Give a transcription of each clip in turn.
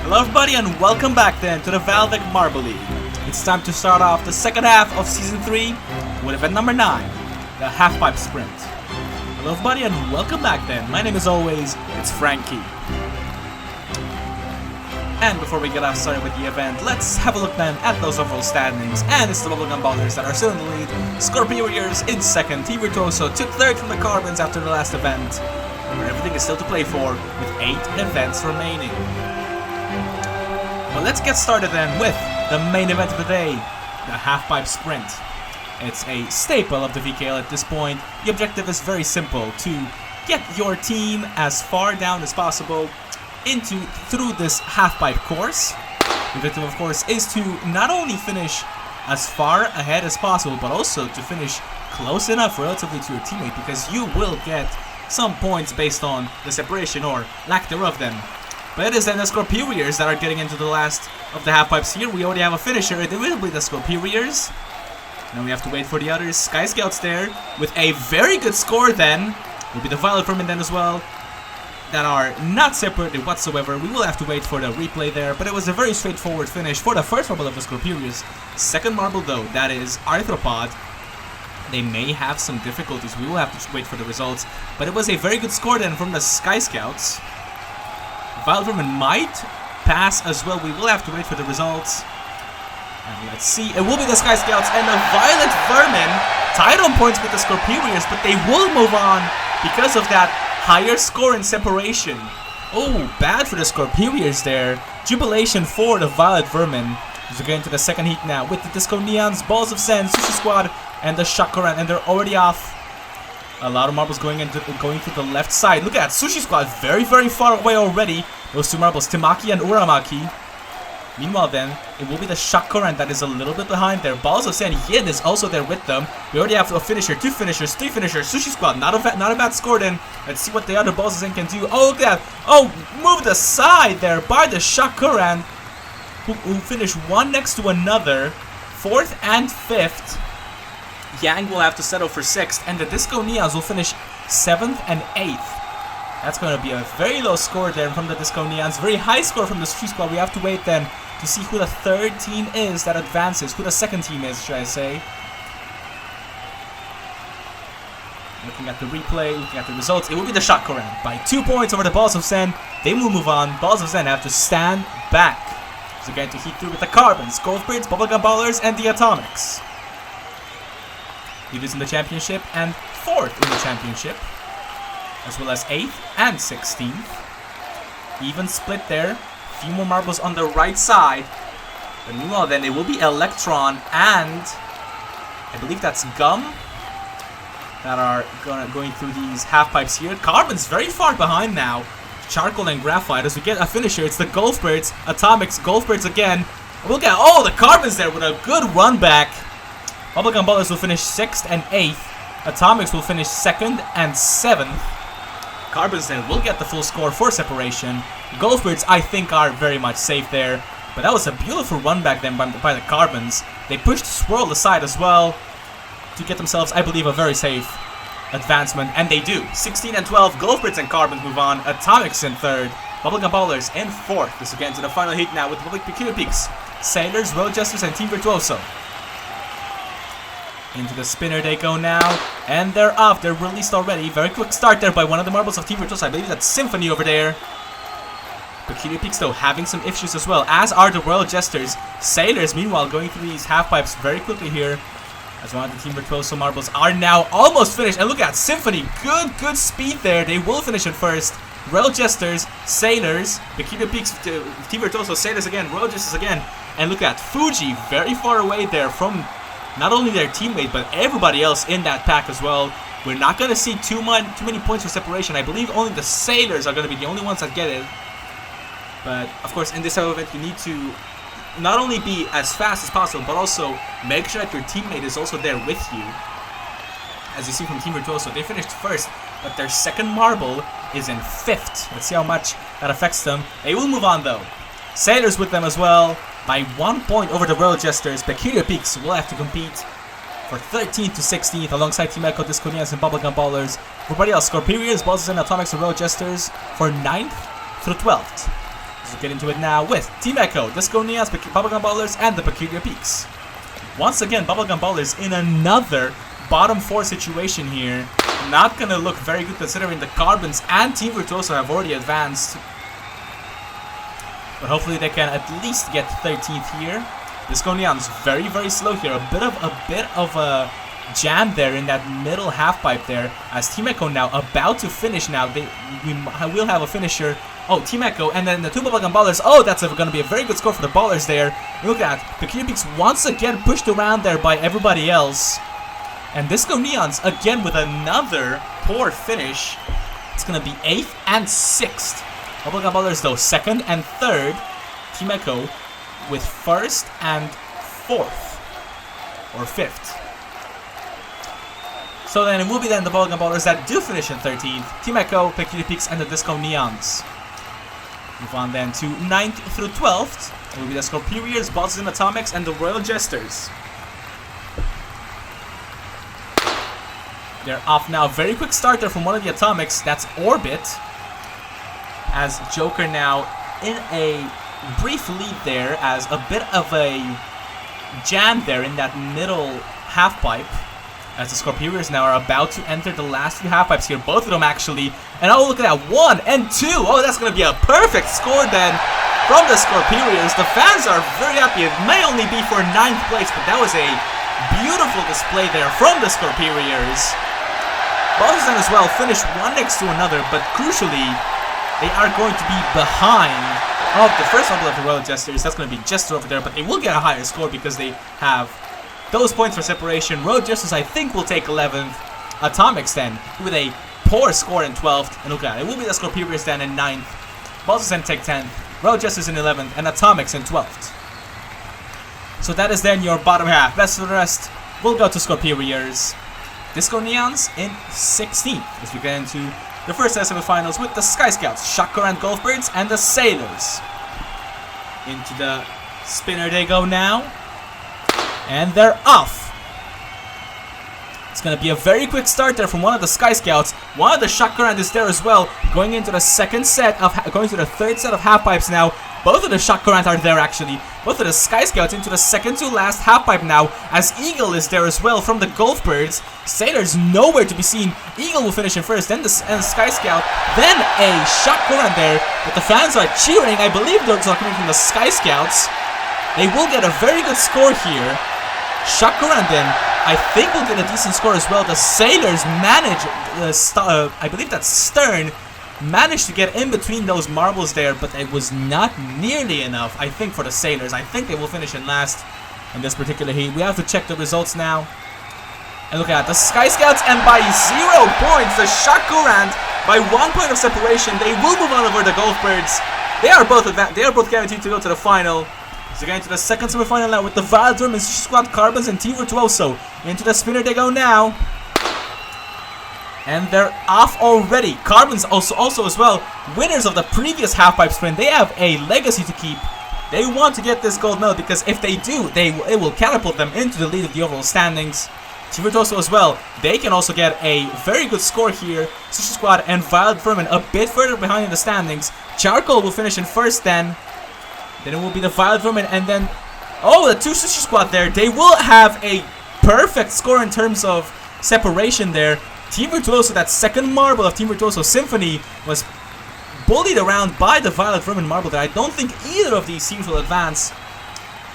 Hello everybody and welcome back then to the VALVIK Marble League. It's time to start off the second half of Season 3 with event number 9, the Halfpipe Sprint. Hello everybody and welcome back then. My name as always, it's Frankie. And before we get off started with the event, let's have a look then at those overall standings. And it's the Bubblegum Ballers that are still in the lead. Scorpio Warriors in second. Team Virtuoso took third from the Carbons after the last event. Where everything is still to play for with 8 events remaining. Well, let's get started then with the main event of the day, the Halfpipe Sprint. It's a staple of the VKL at this point. The objective is very simple, to get your team as far down as possible through this halfpipe course. The objective, of course, is to not only finish as far ahead as possible, but also to finish close enough relatively to your teammate, because you will get some points based on the separation or lack thereof then. But it is then the Scorpio Warriors that are getting into the last of the halfpipes here. We already have a finisher, it will be the Scorpio Warriors. Now we have to wait for the others. Sky Scouts there with a very good score then. Will be the Violet Vermin then as well, that are not separated whatsoever. We will have to wait for the replay there, but it was a very straightforward finish for the first marble of the Scorpio Warriors. Second marble though, that is Arthropod. They may have some difficulties. We will have to wait for the results, but it was a very good score then from the Sky Scouts. Violet Vermin might pass as well. We will have to wait for the results. And let's see. It will be the Sky Scouts and the Violet Vermin tied on points with the Scorpio Warriors, but they will move on because of that higher score in separation. Oh, bad for the Scorpio Warriors there. Jubilation for the Violet Vermin. As we get into the second heat now with the Disco Neons, Balls of Sand, Sushi Squad, and the Shakuran, and they're already off. A lot of marbles going to the left side. Look at that, Sushi Squad very, very far away already. Those two marbles, Temaki and Uramaki. Meanwhile then, it will be the Shakuran that is a little bit behind there. Balls of Sand, Yin is also there with them. We already have a finisher, 2 finishers, 3 finishers. Sushi Squad, not a bad score then. Let's see what the other Balls of Sand can do. Oh, look at that. Oh, moved aside there by the Shakuran, who finished one next to another. 4th and 5th. Yang will have to settle for 6th, and the Disco Neons will finish 7th and 8th. That's going to be a very low score there from the Disco Neons. Very high score from the Street Squad. We have to wait then to see who the third team is that advances. Who the second team is, should I say. Looking at the replay, looking at the results, it will be the Shakuran by 2 points over the Balls of Sand. They will move on. Balls of Sand have to stand back. So going to heat through with the Carbons, Goldbirds, Bubblegum Ballers, and the Atomics. Leaders in the championship and 4th in the championship, as well as 8th and 16th. Even split there. A few more marbles on the right side. But meanwhile then, it will be Electron and I believe that's Gum that are going through these halfpipes here. Carbon's very far behind now. Charcoal and Graphite. As we get a finisher, it's the Golfbirds, Atomics, Golfbirds again. Look at, oh, the Carbons there with a good run back. Bubblegum Ballers will finish 6th and 8th. Atomics will finish 2nd and 7th. Carbons then will get the full score for separation. Golfbirds, I think, are very much safe there. But that was a beautiful run back then by the Carbons. They pushed Swirl aside as well to get themselves, I believe, a very safe advancement. And they do. 16 and 12, Golfbirds and Carbons move on. Atomics in 3rd. Bubblegum Ballers in 4th. This will get into the final heat now with the Public Peculiar Peaks, Sailors, Road Jesters, and Team Virtuoso. Into the spinner they go now, and they're off. They're released already. Very quick start there by one of the marbles of Team Virtuoso. I believe that's Symphony over there. Peculiar Peaks though having some issues as well, as are the Royal Jesters. Sailors meanwhile going through these halfpipes very quickly here, as one of the Team Virtuoso marbles are now almost finished. And look at Symphony, good speed there. They will finish it first. Royal Jesters, Sailors, Peculiar Peaks, Team Virtuoso, Sailors again, Royal Jesters again. And look at Fuji very far away there from not only their teammate, but everybody else in that pack as well. We're not going to see too many points for separation. I believe only the Sailors are going to be the only ones that get it. But, of course, in this type of event, you need to not only be as fast as possible, but also make sure that your teammate is also there with you. As you see from Team Virtuoso, they finished 1st, but their second marble is in 5th. Let's see how much that affects them. They will move on, though. Sailors with them as well. By 1 point over the Royal Jesters. Peculiar Peaks will have to compete for 13th to 16th alongside Team Echo, Disco Neons, and Bubblegum Ballers. Everybody else, Scorpions, Balls and Atomics, and Royal Jesters for 9th through 12th. Let's get into it now with Team Echo, Disco Neons, Bubblegum Ballers, and the Peculiar Peaks. Once again, Bubblegum Ballers in another bottom 4 situation here. Not gonna look very good considering the Carbons and Team Virtuoso have already advanced. But hopefully they can at least get 13th here. Disco Neon's very, very slow here. A bit of a jam there in that middle half pipe there. As Team Echo now about to finish now. We will have a finisher. Oh, Team Echo, and then the 2 Bubblegum Ballers. Oh, that's going to be a very good score for the Ballers there. Look at that. Peculiar Peaks once again pushed around there by everybody else. And Disco Neons again with another poor finish. It's going to be 8th and 6th. Bubblegum Ballers though, 2nd and 3rd. Team Echo with 1st and 4th. Or 5th. So then it will be then the Bubblegum Ballers that do finish in 13th. Team Echo, Peculiar Peaks, and the Disco Neons. Move on then to 9th through 12th. It will be the Scorperiors, Bosses and Atomics, and the Royal Jesters. They're off now. Very quick starter from one of the Atomics. That's Orbit. As Joker now in a brief lead there, as a bit of a jam there in that middle half pipe. As the Scorperiors now are about to enter the last few half pipes here, both of them actually. And oh, look at that, 1 and 2. Oh, that's going to be a perfect score then from the Scorperiors. The fans are very happy. It may only be for 9th place, but that was a beautiful display there from the Scorperiors. Both of them as well finished one next to another, but crucially, they are going to be behind. Oh, the first one of the Royal Jesters, that's going to be just over there, but they will get a higher score because they have those points for separation. Royal Jesters, I think, will take 11th. Atomics then, with a poor score in 12th. And look at it, it will be the Scorperiors then in 9th. Bosses then take 10th. Royal Jesters in 11th. And Atomics in 12th. So that is then your bottom half. Best of the rest will go to Scorperiors. Disco Neons in 16th. As we get into the first semi-finals with the Sky Scouts, Shocker and Golfbirds, and the Sailors. Into the spinner they go now. And they're off. It's going to be a very quick start there from one of the Sky Scouts. One of the Shockcurrent is there as well. Going into the third set of half pipes now. Both of the Shockcurrent are there actually. Both of the Sky Scouts into the second to last half pipe now. As Eagle is there as well from the Golfbirds. Sailor's nowhere to be seen. Eagle will finish in first, then the Sky Scout, then a Shockcurrent there. But the fans are cheering. I believe those are coming from the Sky Scouts. They will get a very good score here. Shockcurrent then, I think, will get a decent score as well. The Sailors manage, I believe that's Stern, managed to get in between those marbles there, but it was not nearly enough, I think, for the Sailors. I think they will finish in last in this particular heat. We have to check the results now. And look at the Sky Scouts, and by 0 points, the Shockcurrent, by 1 point of separation, they will move on over the Golfbirds. They are both guaranteed to go to the final. So getting to the second semi-final now with the Violet Vermin, Squad, Carbons, and Team Virtuoso. Into the spinner they go now. And they're off already. Carbons also as well, winners of the previous Halfpipe Sprint. They have a legacy to keep. They want to get this gold medal because if they do, it will catapult them into the lead of the overall standings. Team Virtuoso as well, they can also get a very good score here. Sushi Squad and Violet Vermin a bit further behind in the standings. Charcoal will finish in first then. Then it will be the Violet Vermin, and then, oh, the 2 Sushi Squad there. They will have a perfect score in terms of separation there. Team Virtuoso, that second marble of Team Virtuoso Symphony, was bullied around by the Violet Vermin marble there. I don't think either of these teams will advance.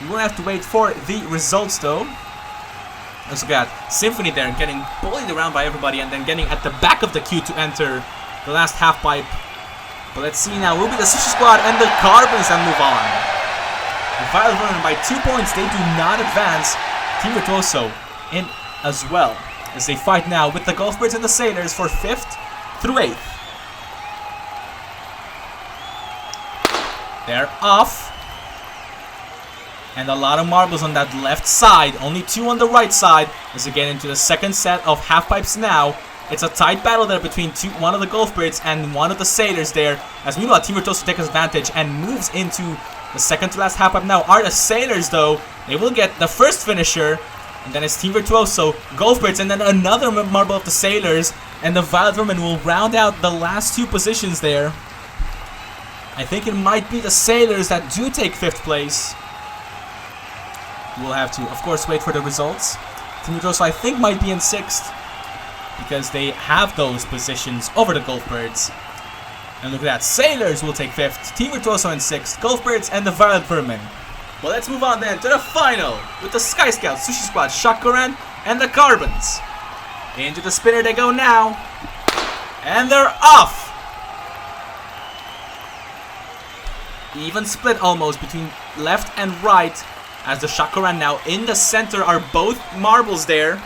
We will have to wait for the results though. Let's look at Symphony there, getting bullied around by everybody, and then getting at the back of the queue to enter the last half pipe. But let's see now, will be the Sushi Squad and the Carbons that move on. The Violet Vermin by 2 points, they do not advance. Team Virtuoso in as well, as they fight now with the Golfbirds and the Sailors for 5th through 8th. They're off. And a lot of marbles on that left side, only 2 on the right side, as we get into the second set of half pipes now. It's a tight battle there between one of the Golfbirds and one of the Sailors there. As meanwhile, Team Virtuoso takes advantage and moves into the second to last half pipe now. Are the Sailors though? They will get the first finisher. And then it's Team Virtuoso, Golfbirds, and then another marble of the Sailors. And the Violet Vermin will round out the last 2 positions there. I think it might be the Sailors that do take 5th place. We'll have to, of course, wait for the results. Team Virtuoso, I think, might be in 6th because they have those positions over the Golfbirds. And look at that, Sailors will take 5th, Team Virtuoso in 6th, Golfbirds and the Violet Vermin. Well, let's move on then to the final with the Sky Scouts, Sushi Squad, Shakuran, and the Carbons. Into the spinner they go now. And they're off! Even split almost between left and right, as the Shakuran now in the center are both marbles there.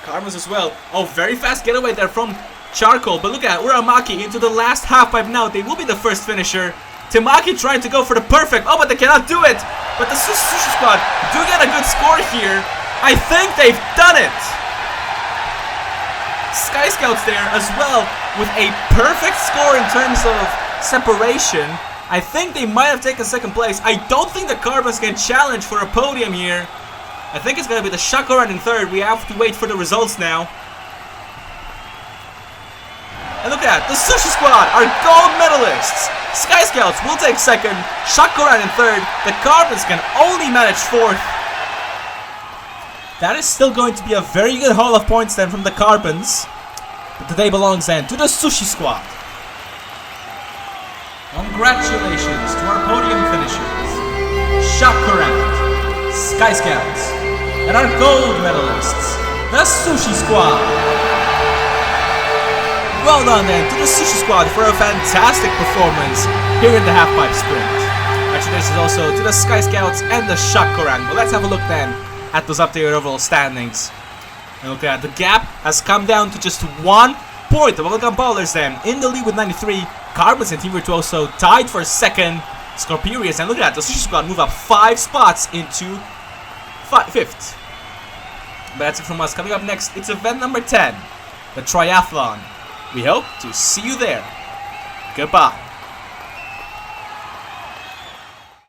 Carbons as well. Oh, very fast getaway there from Charcoal, but look at Uramaki into the last halfpipe now. They will be the first finisher. Tamaki trying to go for the perfect. Oh, but they cannot do it. But the Sushi Squad do get a good score here. I think they've done it. Sky Scouts there as well with a perfect score in terms of separation. I think they might have taken 2nd place. I don't think the Carbons can challenge for a podium here. I think it's going to be the Shakuran in 3rd. We have to wait for the results now. And look at that, the Sushi Squad are gold medalists. Sky Scouts will take 2nd, Shakuran in 3rd. The Carbons can only manage 4th. That is still going to be a very good haul of points then from the Carbons. But today belongs then to the Sushi Squad. Congratulations to our podium finishers, Shakuran, Sky Scouts, and our gold medalists, the Sushi Squad. Well done then to the Sushi Squad for a fantastic performance here in the Halfpipe Sprint. Congratulations also to the Sky Scouts and the Shakuran. Well, let's have a look then at those updated overall standings. And look at that, the gap has come down to just 1 point. The Bubblegum Ballers then in the lead with 93. Carbons and Team Virtuoso tied for 2nd. Scorperius, and look at that, the Sushi Squad move up 5 spots into 5th. But that's it from us. Coming up next, it's event number 10, the Triathlon. We hope to see you there. Goodbye.